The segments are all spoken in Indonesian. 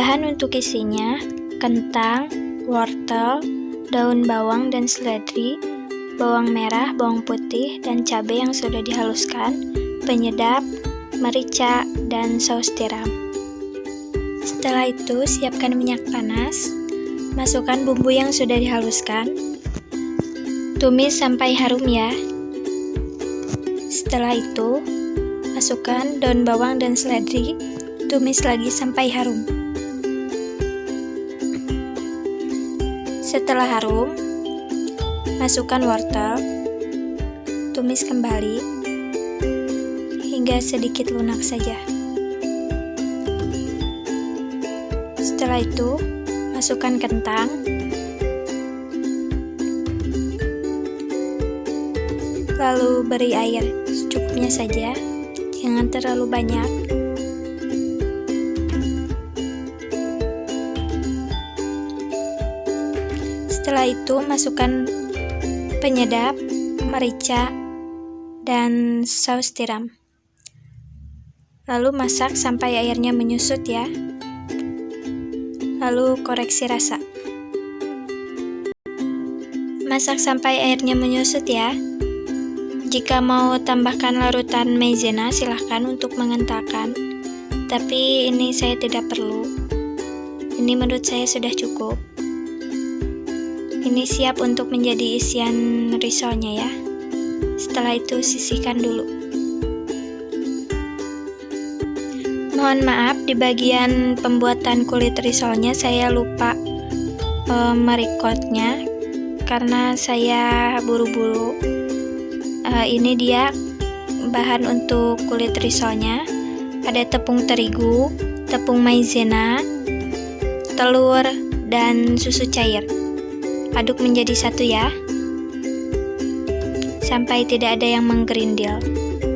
Bahan untuk isinya: kentang, wortel, daun bawang dan seledri, bawang merah, bawang putih, dan cabai yang sudah dihaluskan, penyedap, merica, dan saus tiram. Setelah itu, siapkan minyak panas, masukkan bumbu yang sudah dihaluskan, tumis sampai harum ya. Setelah itu, masukkan daun bawang dan seledri, tumis lagi sampai harum. Setelah harum, masukkan wortel, tumis kembali hingga sedikit lunak saja. Setelah itu, masukkan kentang, lalu beri air secukupnya saja, jangan terlalu banyak. Setelah itu, masukkan penyedap, merica, dan saus tiram. Lalu masak sampai airnya menyusut ya. Lalu koreksi rasa. Masak sampai airnya menyusut ya. Jika mau tambahkan larutan maizena, silahkan untuk mengentalkan. Tapi ini saya tidak perlu. Ini menurut saya sudah cukup. Ini siap untuk menjadi isian risolnya ya. Setelah itu sisihkan dulu. Mohon maaf, di bagian pembuatan kulit risolnya saya lupa merecordnya karena saya buru-buru. Ini dia bahan untuk kulit risolnya. Ada tepung terigu, tepung maizena, telur, dan susu cair. Aduk menjadi satu ya, sampai tidak ada yang menggerindil.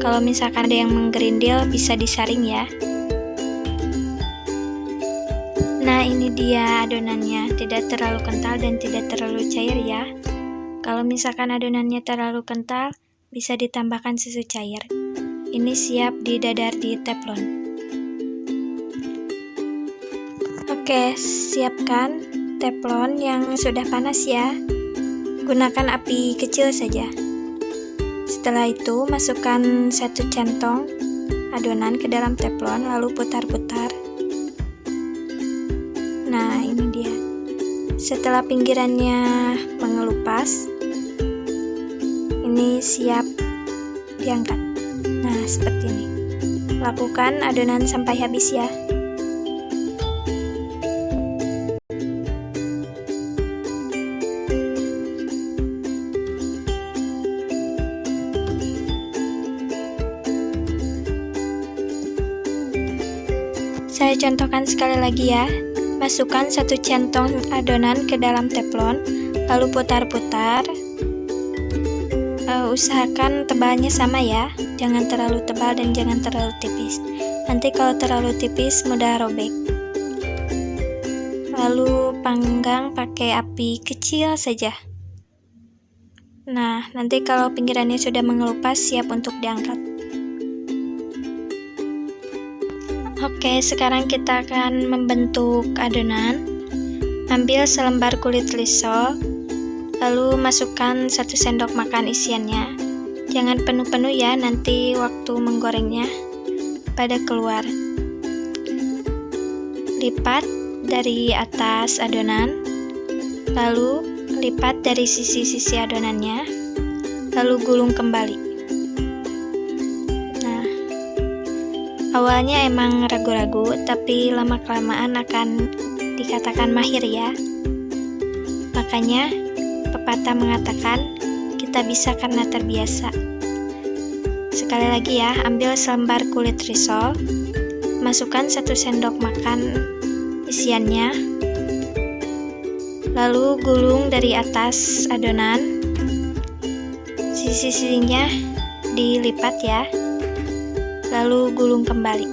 Kalau misalkan ada yang menggerindil, bisa disaring ya. Nah, ini dia adonannya, tidak terlalu kental dan tidak terlalu cair ya. Kalau misalkan adonannya terlalu kental, bisa ditambahkan susu cair. Ini siap didadar di teflon. Oke, siapkan teflon yang sudah panas ya. Gunakan api kecil saja. Setelah itu, masukkan 1 centong adonan ke dalam teflon, lalu putar-putar. Nah, ini dia. Setelah pinggirannya mengelupas, ini siap diangkat. Nah, seperti ini. Lakukan adonan sampai habis ya. Saya contohkan sekali lagi ya. Masukkan 1 centong adonan ke dalam teflon, lalu putar-putar. Usahakan tebalnya sama ya, jangan terlalu tebal dan jangan terlalu tipis. Nanti kalau terlalu tipis mudah robek. Lalu panggang pakai api kecil saja. Nah, nanti kalau pinggirannya sudah mengelupas, siap untuk diangkat. Oke, sekarang kita akan membentuk adonan. Ambil selembar kulit risol, lalu masukkan 1 sendok makan isiannya. Jangan penuh-penuh ya, nanti waktu menggorengnya pada keluar. Lipat dari atas adonan, lalu lipat dari sisi-sisi adonannya, lalu gulung kembali. Awalnya emang ragu-ragu, tapi lama-kelamaan akan dikatakan mahir ya. Makanya pepatah mengatakan kita bisa karena terbiasa. Sekali lagi ya, ambil selembar kulit risol, masukkan 1 sendok makan isiannya, lalu gulung dari atas adonan, sisi-sisinya dilipat ya, lalu gulung kembali.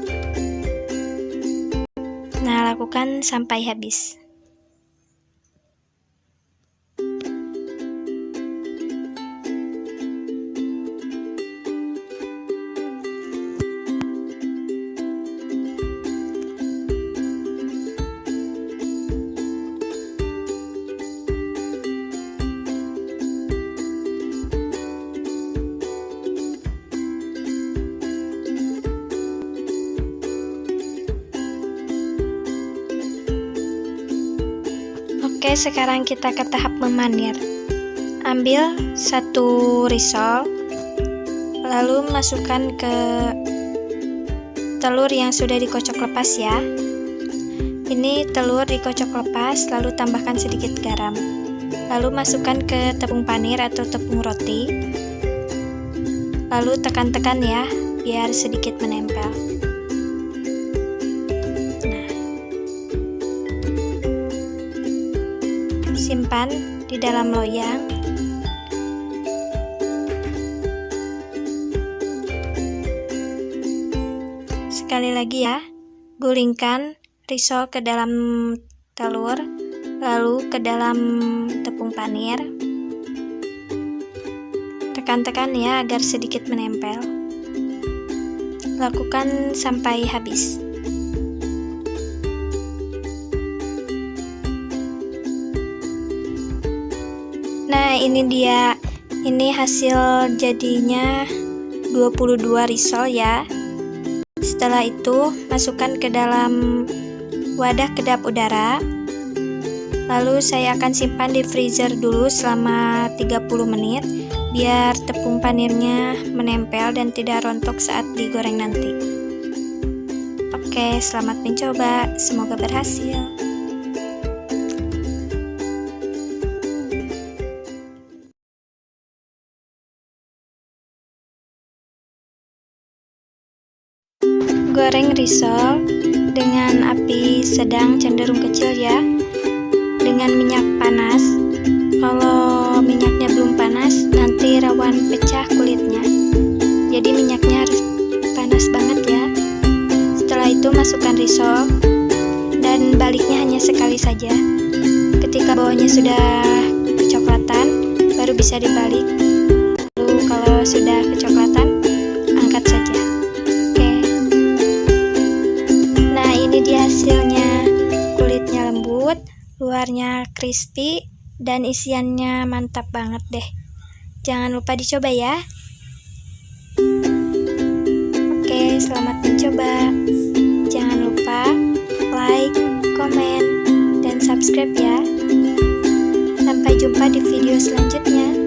Nah, lakukan sampai habis. Oke, sekarang kita ke tahap memanir. Ambil satu risol, lalu masukkan ke telur yang sudah dikocok lepas ya. Ini telur dikocok lepas, lalu tambahkan sedikit garam. Lalu masukkan ke tepung panir atau tepung roti. Lalu tekan-tekan ya, biar sedikit menempel. Nah, simpan di dalam loyang. Sekali lagi ya, gulingkan risol ke dalam telur, lalu ke dalam tepung panir. Tekan-tekan ya agar sedikit menempel. Lakukan sampai habis. Nah, ini dia. Ini hasil jadinya 22 risol ya. Setelah itu, masukkan ke dalam wadah kedap udara. Lalu saya akan simpan di freezer dulu selama 30 menit biar tepung panirnya menempel dan tidak rontok saat digoreng nanti. Oke, selamat mencoba. Semoga berhasil. Goreng risol dengan api sedang cenderung kecil ya, dengan minyak panas. Kalau minyaknya belum panas, nanti rawan pecah kulitnya. Jadi minyaknya harus panas banget ya. Setelah itu masukkan risol dan baliknya hanya sekali saja. Ketika bawahnya sudah kecoklatan, baru bisa dibalik. Lalu kalau sudah kecoklatan, angkat saja. Ini dia hasilnya, kulitnya lembut, luarnya crispy, dan isiannya mantap banget deh. Jangan lupa dicoba ya. Oke, selamat mencoba. Jangan lupa like, komen, dan subscribe ya. Sampai jumpa di video selanjutnya.